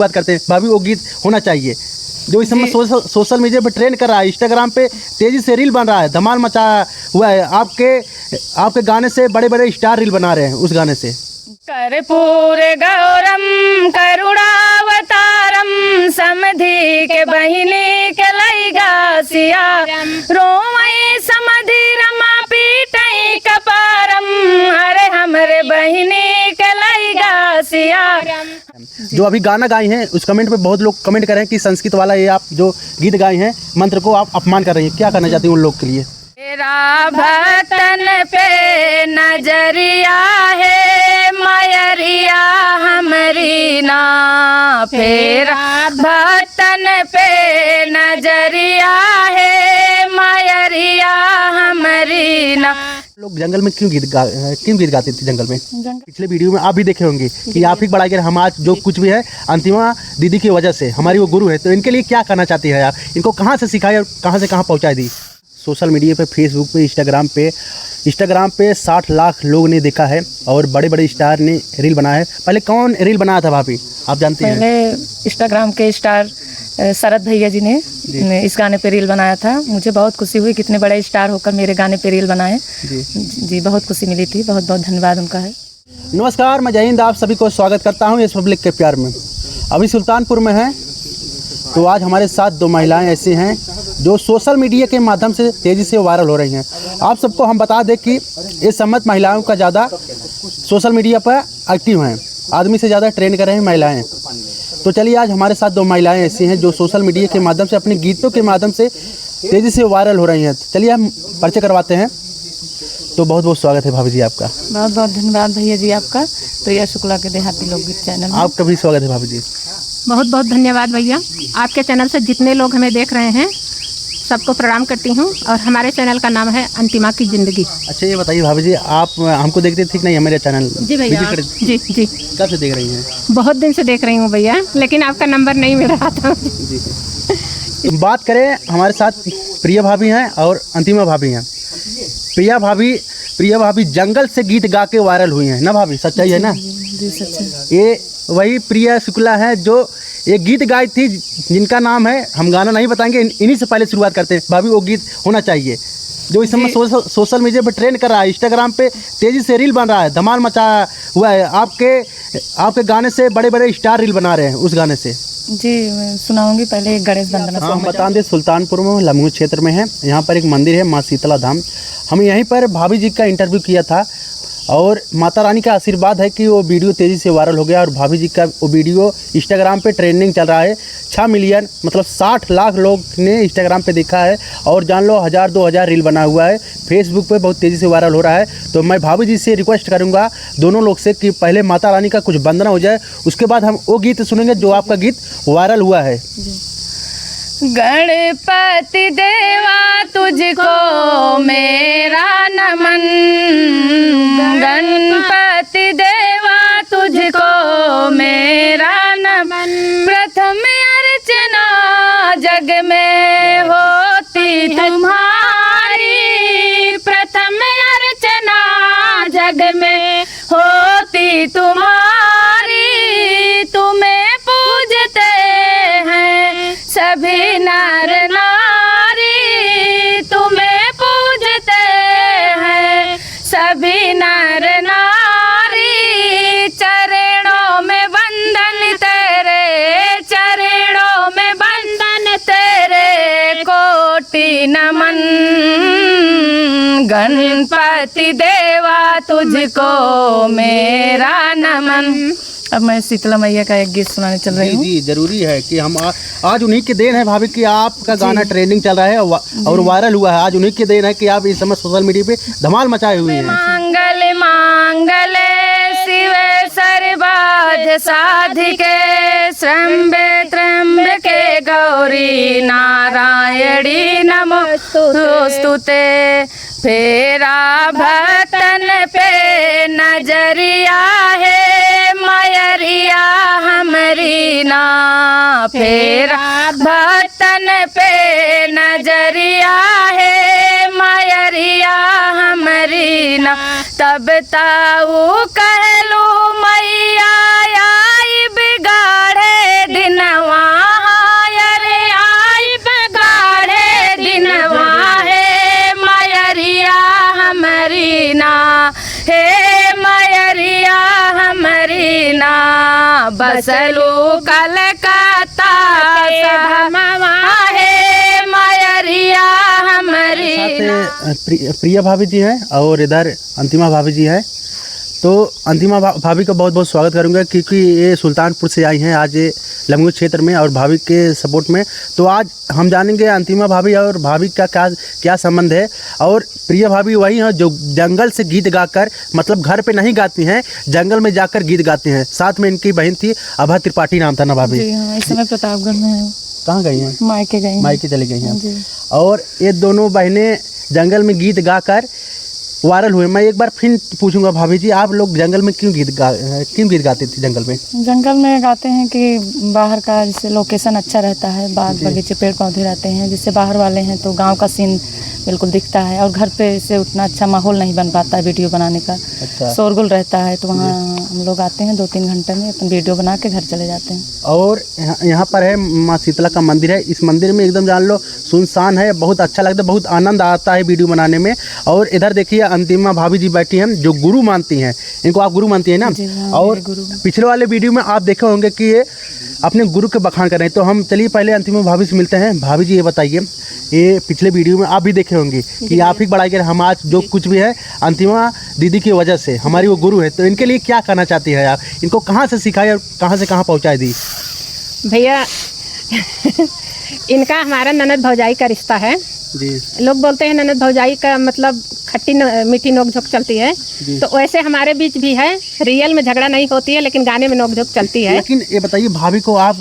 बात करते हैं भाभी, वो गीत होना चाहिए जो इस समय सोशल मीडिया पे ट्रेंड कर रहा है, इंस्टाग्राम पे तेजी से रील बन रहा है, धमाल मचा हुआ है। आपके गाने से बड़े बड़े स्टार रील बना रहे हैं उस गाने से। कर्पूर गौरम करुणावतारम समधि के बहिनी के लैगा सिया रोमई समधि रमा पीटई कपारम अरे हमरे बहिनी के लैगा सिया। जो अभी गाना गाए हैं उस कमेंट पे बहुत लोग कमेंट कर रहे हैं कि संस्कृत वाला ये आप जो गीत गाए हैं मंत्र को आप अपमान कर रही हैं, क्या करना चाहती हैं उन लोग के लिए? तेरा भक्तन पे नजरिया है मयरिया हमरी ना, फेरा भक्तन पे नजरिया है मयरिया हमरी ना। लोग जंगल में क्यों गीत गाते थे जंगल में? पिछले वीडियो में आप भी देखे होंगे कि आप ही बढ़ा कर हम आज जो कुछ भी है अंतिमा दीदी की वजह से हमारी वो गुरु है, तो इनके लिए क्या करना चाहती है आप? इनको कहाँ से सिखाई और कहाँ से कहाँ पहुँचा दी? सोशल मीडिया पे, फेसबुक पे, इंस्टाग्राम पे 60 लाख लोग ने देखा है और बड़े बड़े स्टार ने रील बनाया है। पहले कौन रील बनाया था भाभी, आप जानती हैं? पहले इंस्टाग्राम के स्टार शरद भैया जी ने इस गाने पे रील बनाया था। मुझे बहुत खुशी हुई, कितने बड़े स्टार होकर मेरे गाने पे रील बनाए जी, बहुत खुशी मिली थी। बहुत बहुत धन्यवाद उनका है। नमस्कार, मैं जय हिंद, आप सभी को स्वागत करता हूँ इस पब्लिक के प्यार में। अभी सुल्तानपुर में है, तो आज हमारे साथ दो महिलाएं ऐसी हैं जो सोशल मीडिया के माध्यम से तेज़ी से वायरल हो रही हैं। आप सबको हम बता दें कि इस समय महिलाओं का ज़्यादा सोशल मीडिया पर एक्टिव हैं, आदमी से ज़्यादा ट्रेंड कर रहे हैं महिलाएं। तो चलिए आज हमारे साथ दो महिलाएं ऐसी हैं जो सोशल मीडिया के माध्यम से, अपने गीतों के माध्यम से तेज़ी से वायरल हो रही हैं। चलिए हम परिचय करवाते हैं। तो बहुत बहुत स्वागत है भाभी जी आपका। बहुत बहुत धन्यवाद भैया जी आपका, प्रिया शुक्ला के देहाती लोकगीत चैनल। आपका भी स्वागत है भाभी जी। बहुत बहुत धन्यवाद भैया, आपके चैनल से जितने लोग हमें देख रहे हैं सबको प्रणाम करती हूँ। और हमारे चैनल का नाम है अंतिमा की ज़िंदगी। अच्छा ये बताइए भाभी जी, आप हमको देखते थे कि नहीं हमारे चैनल? जी भैया, जी जी। कब से देख रही हैं? बहुत दिन से देख रही हूँ भैया, लेकिन आपका नंबर नहीं मिल रहा था। जी। बात करें, हमारे साथ प्रिया भाभी हैं और अंतिमा भाभी हैं। प्रिया भाभी जंगल से गीत गा के वायरल हुई हैं ना भाभी, सच्चाई है ना? जी सच्चाई। ये वही प्रिया शुक्ला है जो एक गीत गाई थी जिनका नाम है, हम गाना नहीं बताएंगे, इन्हीं से पहले शुरुआत करते हैं भाभी। वो गीत होना चाहिए जो इस समय सोशल मीडिया पे ट्रेंड कर रहा है, इंस्टाग्राम पे तेजी से रील बन रहा है, धमाल मचा हुआ है। आपके गाने से बड़े बड़े स्टार रील बना रहे हैं उस गाने से। जी मैं सुनाऊंगी। पहले एक गणेश वंदना। हाँ, हम बता दें सुल्तानपुर में लम्बू क्षेत्र में है, यहाँ पर एक मंदिर है माँ शीतला धाम। हम यहीं पर भाभी जी का इंटरव्यू किया था और माता रानी का आशीर्वाद है कि वो वीडियो तेज़ी से वायरल हो गया और भाभी जी का वो वीडियो इंस्टाग्राम पे ट्रेंडिंग चल रहा है। 6 मिलियन मतलब 60 लाख लोग ने इंस्टाग्राम पे देखा है और जान लो 1000-2000 रील बना हुआ है। फेसबुक पे बहुत तेज़ी से वायरल हो रहा है। तो मैं भाभी जी से रिक्वेस्ट करूँगा दोनों लोग से कि पहले माता रानी का कुछ वंदना हो जाए, उसके बाद हम वो गीत सुनेंगे जो आपका गीत वायरल हुआ है। गणपति देवा तुझको मेरा नमन, गणपति देवा तुझको मेरा नमन। प्रथम अर्चना जग में होती तुम्हारी, प्रथम अर्चना जग में होती तुम्हारी। तुम्हें पूजते हैं सभी नर नारी, तुम्हें पूजते हैं सभी नर नारी। चरणों में वंदन तेरे, चरणों में वंदन तेरे, कोटि नमन। गणपति देवा तुझको मेरा नमन। अब मैं शीतला मैया का एक गीत सुनाने चल रही हूँ। जी जरूरी है कि हम आज उन्हीं की देन है भाभी कि आपका गाना ट्रेंडिंग चल रहा है और वायरल हुआ है। आज उन्हीं की देन है कि आप इस समय सोशल मीडिया पे धमाल मचाए हुए हैं। मांगल मांगले शिवे सर्वार्थ साधिके, त्र्यंबे त्र्यंबके गौरी नारायणी नमोस्तुते। फेरा भक्तन पे नजरिया है मयरिया हमरी ना, फेरा भक्तन पे नजरिया है मयरिया हमरी ना। तब ताऊ कहलू मैया आई बिगाड़े बसलू कलकत्ता है मयरिया हमारी। साथ प्रिया भाभी जी हैं और इधर अंतिमा भाभी जी हैं। तो अंतिमा भाभी का बहुत बहुत स्वागत करूंगा क्योंकि ये सुल्तानपुर से आई हैं आज लमगू क्षेत्र में और भाभी के सपोर्ट में। तो आज हम जानेंगे अंतिमा भाभी और भाभी का क्या संबंध है। और प्रिया भाभी वही हैं जो जंगल से गीत गाकर, मतलब घर पे नहीं गाती हैं, जंगल में जाकर गीत गाती हैं। साथ में इनकी बहन थी अभा त्रिपाठी, नाम था ना भाभी? जी हाँ, इस समय प्रतापगढ़ में है। कहाँ गई हैं? मायके गई, मायके चली गई हैं। और ये दोनों बहनें जंगल में गीत गाकर वायरल हुए। मैं एक बार फिर पूछूंगा भाभी जी, आप लोग जंगल में क्यों गीत गाते थे? जंगल में गाते हैं कि बाहर का जैसे लोकेशन अच्छा रहता है, बाग बगीचे पेड़ पौधे रहते हैं, जिससे बाहर वाले हैं तो गांव का सीन बिल्कुल दिखता है। और घर पे से उतना अच्छा माहौल नहीं बन पाता है वीडियो बनाने का। अच्छा। शोरगुल रहता है, तो वहाँ हम लोग आते हैं 2-3 घंटे में अपन वीडियो बना के घर चले जाते हैं। और यहाँ पर है माँ शीतला का मंदिर है। इस मंदिर में एकदम जान लो सुनसान है, बहुत अच्छा लगता है, बहुत आनंद आता है वीडियो बनाने में। और इधर देखिए अंतिमा भाभी जी बैठी हैं जो गुरु मानती हैं, इनको आप गुरु मानती हैं ना? और पिछले वाले वीडियो में आप देखे होंगे कि ये अपने गुरु के बखान कर रहे हैं। तो हम चलिए पहले अंतिमा भाभी से मिलते हैं। भाभी जी ये बताइए, ये पिछले वीडियो में आप भी देखे होंगे कि आप ही बढ़ाई कर हम आज जो कुछ भी है अंतिमा दीदी की वजह से, हमारी वो गुरु है। तो इनके लिए क्या कहना चाहती है आप? इनको कहाँ से सिखाई और कहाँ से कहाँ पहुँचाई दी? भैया इनका हमारा ननद भौजाई का रिश्ता है जी। लोग बोलते हैं ननद भौजाई का मतलब खट्टी मीठी नोक-झोंक चलती है, तो वैसे हमारे बीच भी है। रियल में झगड़ा नहीं होती है, लेकिन गाने में नोक-झोंक चलती है। लेकिन ये बताइए भाभी को आप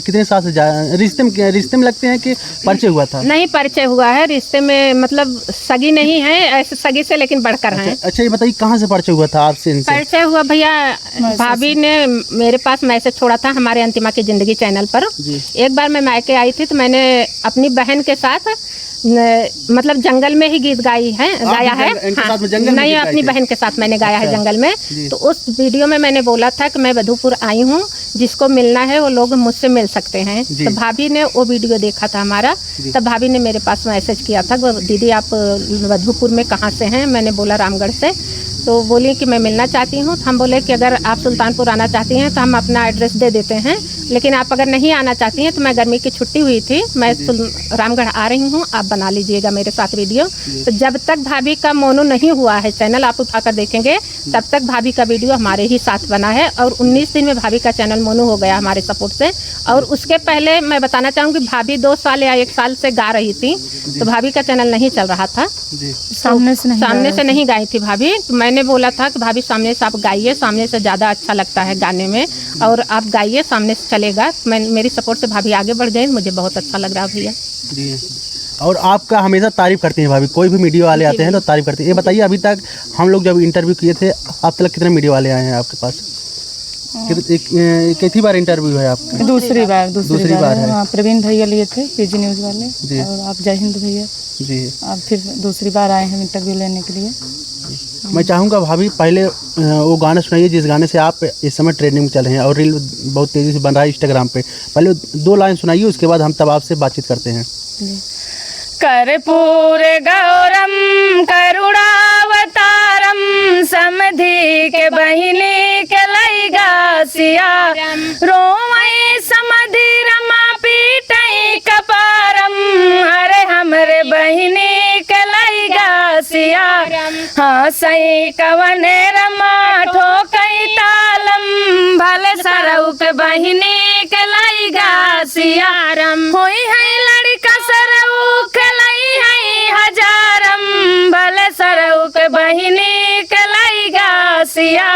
कितने साल से रिश्ते में लगते हैं कि परिचय हुआ था? नहीं, परिचय हुआ है। रिश्ते में मतलब सगी नहीं है, ऐसे सगी से लेकिन बढ़कर है। अच्छा, ये बताइए कहाँ से परिचय हुआ था आपसे? परिचय हुआ भैया, भाभी ने मेरे पास मैसेज छोड़ा था हमारे अंतिमा की जिंदगी चैनल पर। एक बार मैं मायके आई थी तो मैंने अपनी बहन के साथ मतलब जंगल में ही गीत गाया है। नहीं, अपनी बहन के साथ मैंने गाया है जंगल में। तो उस वीडियो में मैंने बोला था कि मैं वधूपुर आई हूँ, जिसको मिलना है वो लोग मुझसे मिल सकते हैं। तो भाभी ने वो वीडियो देखा था हमारा, तब भाभी ने मेरे पास मैसेज किया था, दीदी आप वधूपुर में कहाँ से हैं? मैंने बोला रामगढ़ से। तो बोली कि मैं मिलना चाहती हूँ। तो हम बोले कि अगर आप सुल्तानपुर आना चाहती हैं तो हम अपना एड्रेस दे देते हैं, लेकिन आप अगर नहीं आना चाहती हैं तो मैं गर्मी की छुट्टी हुई थी, मैं रामगढ़ आ रही हूँ, आप बना लीजिएगा मेरे साथ वीडियो। तो जब तक भाभी का मोनो नहीं हुआ है चैनल, आप उठाकर देखेंगे, तब तक भाभी का वीडियो हमारे ही साथ बना है। और 19 दिन में भाभी का चैनल मोनो हो गया हमारे सपोर्ट से। और उसके पहले मैं बताना चाहूँगी, भाभी 2 साल या 1 साल से गा रही थी, तो भाभी का चैनल नहीं चल रहा था, सामने से नहीं गाई थी भाभी। तो मैंने बोला था कि भाभी सामने से आप गाइए, सामने से ज़्यादा अच्छा लगता है गाने में, और आप गाइए, सामने से चलेगा। मेरी सपोर्ट से भाभी आगे बढ़ गई, मुझे बहुत अच्छा लग रहा भैया जी। और आपका हमेशा तारीफ करती हैं भाभी, कोई भी मीडिया वाले आते हैं तो तारीफ करती हैं। ये बताइए अभी तक हम लोग जब इंटरव्यू किए थे, अब तक कितने मीडिया वाले आए हैं आपके पास? कितनी बार इंटरव्यू है आपका? दूसरी बार है। हाँ, प्रवीण भैया लिए थे पीजी न्यूज़ वाले, और आप जय हिंद भैया जी, आप फिर दूसरी बार आए हैं इंटरव्यू लेने के लिए। मैं चाहूँगा भाभी पहले वो गाना सुनाइए जिस गाने से आप इस समय ट्रेंडिंग में चल रहे हैं और रील बहुत तेज़ी से बन रहा है इंस्टाग्राम पे। पहले 2 लाइन सुनाइए, उसके बाद हम तब आपसे बातचीत करते हैं। कर्पूर गौरम करुणावतारम समधि के बहिनी के लैगा सिया रोमई समधि रमा पीटई कपारम हरे हमरे बहिनी के लैगा सिया हाँ सही कवने रमा ठोकई तालम भले सरऊ के बहिनी के लैगा सिया होई है लड़का सरऊ के लई है हजारम भले सरऊ के बहिनी के लैगा सिया।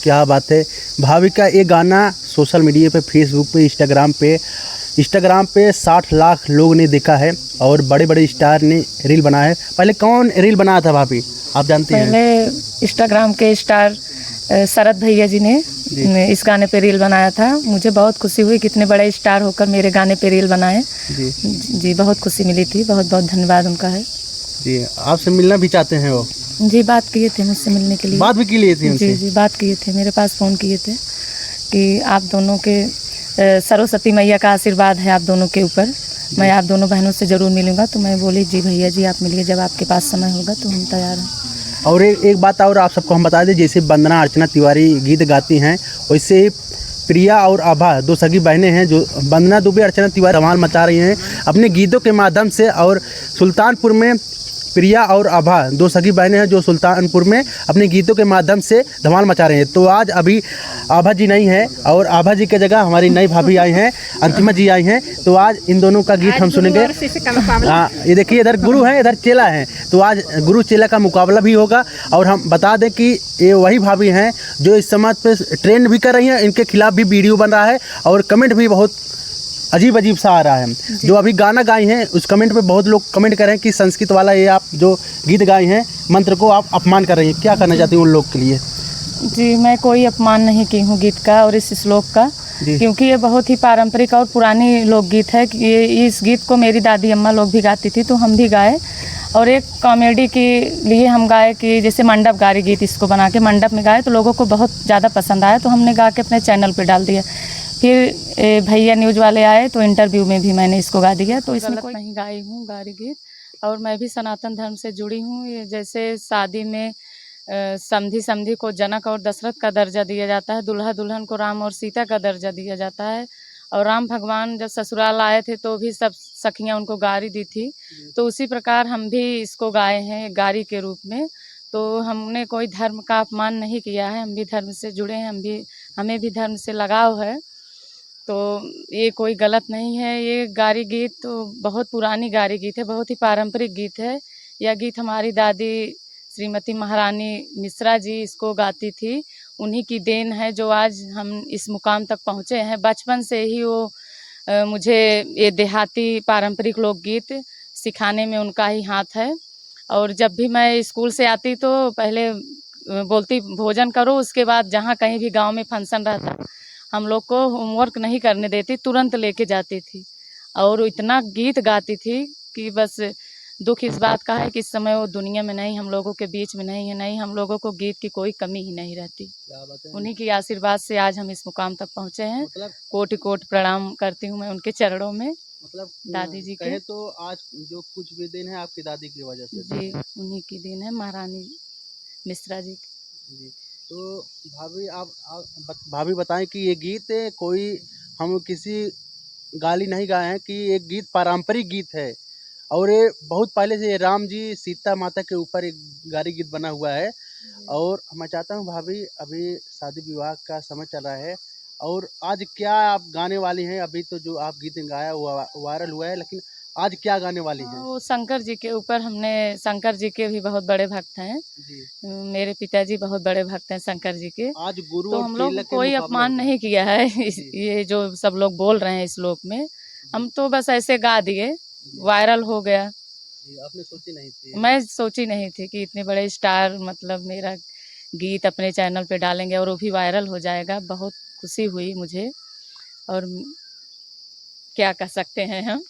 क्या बात है, भाभी का ये गाना सोशल मीडिया पे, फेसबुक पे, इंस्टाग्राम पे 60 लाख लोग ने देखा है और बड़े बड़े स्टार ने रील बनाया है। पहले कौन रील बनाया था भाभी, आप जानती हैं? पहले इंस्टाग्राम के स्टार शरद भैया जी ने इस गाने पे रील बनाया था। मुझे बहुत खुशी हुई, कितने बड़े स्टार होकर मेरे गाने पे रील बनाए जी, बहुत खुशी मिली थी। बहुत बहुत धन्यवाद उनका है जी। आपसे मिलना भी चाहते हैं वो? जी, बात किए थे मुझसे मिलने के लिए। बात भी की लिए थे उनसे? जी, बात किए थे, मेरे पास फ़ोन किए थे कि आप दोनों के सरस्वती मैया का आशीर्वाद है आप दोनों के ऊपर, मैं आप दोनों बहनों से ज़रूर मिलूँगा। तो मैं बोली जी भैया जी आप मिलिए, जब आपके पास समय होगा तो हम तैयार हैं। और एक बात और आप सबको हम बता दें, जैसे वंदना अर्चना तिवारी गीत गाती हैं, वैसे प्रिया और आभा दो सगी बहनें हैं जो वंदना दुबे अर्चना तिवारी धमाल मचा रही हैं अपने गीतों के माध्यम से। और सुल्तानपुर में प्रिया और आभा दो सगी बहनें हैं जो सुल्तानपुर में अपने गीतों के माध्यम से धमाल मचा रहे हैं। तो आज अभी आभा जी नहीं है और आभा जी की जगह हमारी नई भाभी आई हैं, अंतिमा जी आई हैं। तो आज इन दोनों का गीत हम सुनेंगे। हाँ, ये देखिए इधर गुरु हैं, इधर चेला हैं। तो आज गुरु चेला का मुकाबला भी होगा। और हम बता दें कि ये वही भाभी हैं जो इस समाज पे ट्रेंड भी कर रही हैं, इनके खिलाफ भी वीडियो बन रहा है और कमेंट भी बहुत अजीब अजीब सा आ रहा है। जो अभी गाना गाए हैं उस कमेंट पे बहुत लोग कमेंट कर रहे हैं कि संस्कृत वाला ये आप जो गीत गाए हैं मंत्र को आप अपमान कर रही हैं। क्या करना चाहती हूँ उन लोग के लिए? जी, मैं कोई अपमान नहीं की हूँ गीत का और इस श्लोक का, क्योंकि ये बहुत ही पारंपरिक और पुरानी लोकगीत है। ये इस गीत को मेरी दादी अम्मा लोग भी गाती थी तो हम भी गाए। और एक कॉमेडी के लिए हम गाए कि जैसे मंडप गारी गीत इसको बना के मंडप में गाए तो लोगों को बहुत ज़्यादा पसंद आया तो हमने गा के अपने चैनल पे डाल दिया। फिर भैया न्यूज़ वाले आए तो इंटरव्यू में भी मैंने इसको गा दिया। तो इसमें कोई नहीं गाई हूँ गारी गीत। और मैं भी सनातन धर्म से जुड़ी हूँ। ये जैसे शादी में समधी को जनक और दशरथ का दर्जा दिया जाता है, दूल्हा दुल्हन को राम और सीता का दर्जा दिया जाता है। और राम भगवान जब ससुराल आए थे तो भी सब सखियाँ उनको गारी दी थी। तो उसी प्रकार हम भी इसको गाए हैं गारी के रूप में। तो हमने कोई धर्म का अपमान नहीं किया है, हम भी धर्म से जुड़े हैं, हमें भी धर्म से लगाव है। तो ये कोई गलत नहीं है। ये गारी गीत तो बहुत पुरानी गारी गीत है, बहुत ही पारंपरिक गीत है। यह गीत हमारी दादी श्रीमती महारानी मिश्रा जी इसको गाती थी। उन्हीं की देन है जो आज हम इस मुकाम तक पहुँचे हैं। बचपन से ही वो मुझे ये देहाती पारंपरिक लोकगीत सिखाने में उनका ही हाथ है। और जब भी मैं स्कूल से आती तो पहले बोलती भोजन करो, उसके बाद जहाँ कहीं भी गांव में फंक्शन रहता हम लोग को होमवर्क नहीं करने देती, तुरंत लेके जाती थी। और इतना गीत गाती थी कि बस दुख इस बात का है कि इस समय वो दुनिया में नहीं, हम लोगों के बीच में नहीं है। नहीं, हम लोगों को गीत की कोई कमी ही नहीं रहती। उन्हीं की आशीर्वाद से आज हम इस मुकाम तक पहुँचे हैं। कोटि कोटि प्रणाम करती हूँ मैं उनके चरणों में। मतलब दादी जी के तो आज जो कुछ भी दिन है आपकी दादी की वजह से। जी, उन्हीं की दिन है, महारानी मिश्रा जी। तो भाभी भाभी बताएं कि ये गीत कोई हम किसी गाली नहीं गाए हैं कि एक गीत पारंपरिक गीत है। और ये बहुत पहले से ये राम जी सीता माता के ऊपर एक गारी गीत बना हुआ है। और मैं चाहता हूँ भाभी अभी शादी विवाह का समय चल रहा है और आज क्या आप गाने वाली हैं? अभी तो जो आप गीत गाया वो वायरल हुआ है, लेकिन आज क्या गाने वाली हैं? वो शंकर जी के ऊपर हमने, शंकर जी के भी बहुत बड़े भक्त हैं जी। मेरे पिताजी बहुत बड़े भक्त हैं शंकर जी के। आज गुरु तो और हम लोग चेला के कोई मुकाबला अपमान होगा। नहीं किया है ये जो सब लोग बोल रहे हैं इस श्लोक में, हम तो बस ऐसे गा दिए, वायरल हो गया। आपने सोची नहीं थी? मैं सोची नहीं थी कि इतने बड़े स्टार मतलब मेरा गीत अपने चैनल पे डालेंगे और वो भी वायरल हो जाएगा। बहुत खुशी हुई मुझे और क्या कह सकते हैं हम।